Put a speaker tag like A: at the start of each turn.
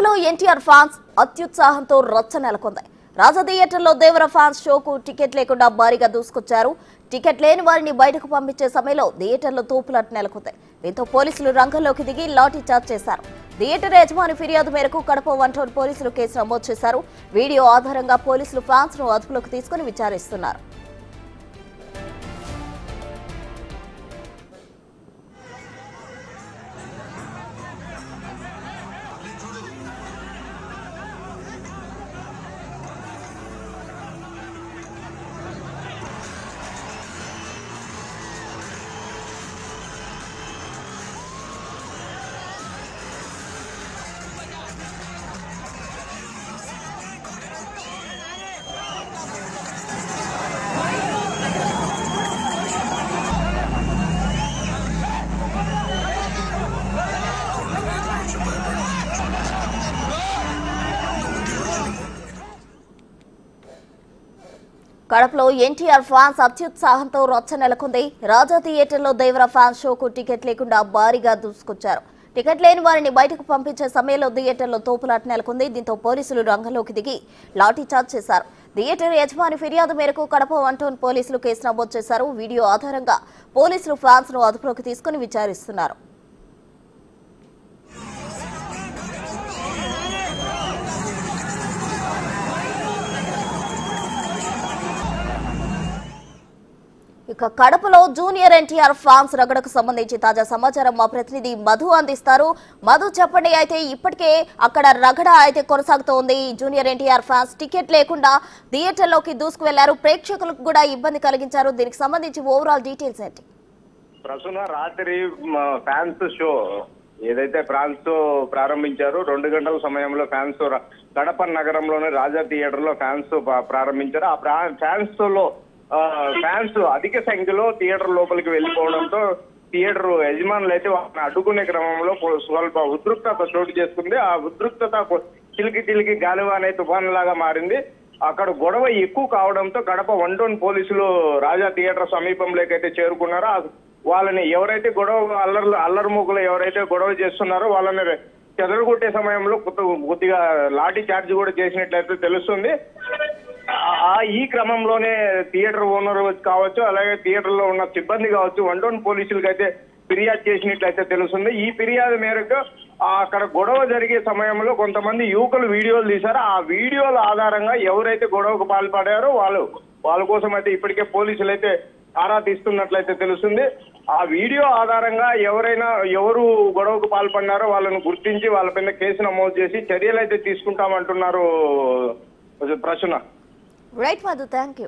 A: కడపలో ఎన్టీఆర్ ఫ్యాన్స్ అత్యుత్సాహంతో రచ్చ నెలకొంది. రాజా థియేటర్లో దేవర ఫ్యాన్స్ షోకు టికెట్ లేకుండా భారీగా దూసుకొచ్చారు. టికెట్ లేని వారిని బయటకు పంపించే సమయంలో థియేటర్లో తోపులాట నెలకొంది. దీంతో పోలీసులు రంగంలోకి దిగి లాఠీ చార్జ్ చేశారు. థియేటర్ యజమాని ఫిర్యాదు మేరకు కడప 1 టౌన్ పోలీసులు కేసు నమోదు చేశారు. వీడియో ఆధారంగా పోలీసులు ఫ్యాన్స్ ను అదుపులోకి తీసుకుని విచారిస్తున్నారు. కడపలో ఎన్టీఆర్ ఫ్యాన్స్ అత్యుత్సాహంతో రచ్చ నెలకొంది. రాజా థియేటర్లో దేవర ఫ్యాన్స్ షోకు టికెట్ లేకుండా భారీగా దూసుకొచ్చారు. టికెట్ లేని వారిని బయటకు పంపించే సమయంలో థియేటర్లో తోపులాట నెలకొంది. దీంతో పోలీసులు రంగంలోకి దిగి లాఠీ చార్జ్ చేశారు. థియేటర్ యజమాని ఫిర్యాదు మేరకు కడప 1 టౌన్ పోలీసులు కేసు నమోదు చేశారు. వీడియో ఆధారంగా పోలీసులు ఫ్యాన్స్ ను అదుపులోకి తీసుకుని విచారిస్తున్నారు. ఇక కడపలో జూనియర్ ఎన్టీఆర్ ఫ్యాన్స్ రగడకు సంబంధించి తాజా సమాచారం మా ప్రతినిధి మధు అందిస్తారు. మధు, చెప్పండి. అయితే ఇప్పటికే అక్కడ రగడ అయితే కొనసాగుతోంది. జూనియర్ ఎన్టీఆర్ ఫ్యాన్స్ టికెట్ లేకుండా థియేటర్లోకి దూసుకు వెళ్లారు. ప్రేక్షకులకు కూడా ఇబ్బంది కలిగించారు. దీనికి సంబంధించి ఓవరాల్ డీటెయిల్స్ ఏంటి?
B: ప్రస్తుతం రాత్రి ఫ్యాన్స్ షో ఏదైతే ఫ్యాన్స్ ప్రారంభించారో 2 గంటల సమయంలో ఫ్యాన్స్ కడప నగరంలోని రాజా థియేటర్ లో ఫ్యాన్స్ ప్రారంభించారు. ఆ ఫ్యాన్స్ అధిక సంఖ్యలో థియేటర్ లోపలికి వెళ్లిపోవడంతో థియేటర్ యజమానులు అయితే వాటిని అడ్డుకునే క్రమంలో స్వల్ప ఉద్రిక్తత చోటు చేసుకుంది. ఆ ఉద్రిక్తత చిలికి గాలివానే తుఫాను లాగా మారింది. అక్కడ గొడవ ఎక్కువ కావడంతో కడప 1 టౌన్ పోలీసులు రాజా థియేటర్ సమీపంలోకి అయితే చేరుకున్నారో వాళ్ళని ఎవరైతే అల్లరి మూకలు ఎవరైతే గొడవ చేస్తున్నారో వాళ్ళని చెదరగొట్టే సమయంలో కొద్దిగా లాఠీ చార్జ్ కూడా చేసినట్లయితే తెలుస్తుంది. ఈ క్రమంలోనే థియేటర్ ఓనర్ కావచ్చు, అలాగే థియేటర్ లో ఉన్న సిబ్బంది కావచ్చు 1 టౌన్ పోలీసులకు అయితే ఫిర్యాదు చేసినట్లయితే తెలుస్తుంది. ఈ ఫిర్యాదు మేరకు అక్కడ గొడవ జరిగే సమయంలో కొంతమంది యువకులు వీడియోలు తీశారు. ఆ వీడియోల ఆధారంగా ఎవరైతే గొడవకు పాల్పడారో వాళ్ళ కోసం అయితే ఇప్పటికే పోలీసులు అయితే ఆరా తీస్తున్నట్లయితే తెలుస్తుంది. ఆ వీడియో ఆధారంగా ఎవరు గొడవకు పాల్పడినారో వాళ్ళను గుర్తించి వాళ్ళ పైన కేసు నమోదు చేసి చర్యలు అయితే తీసుకుంటామంటున్నారు. ప్రశ్న
A: రైట్ మధు, థ్యాంక్ యూ.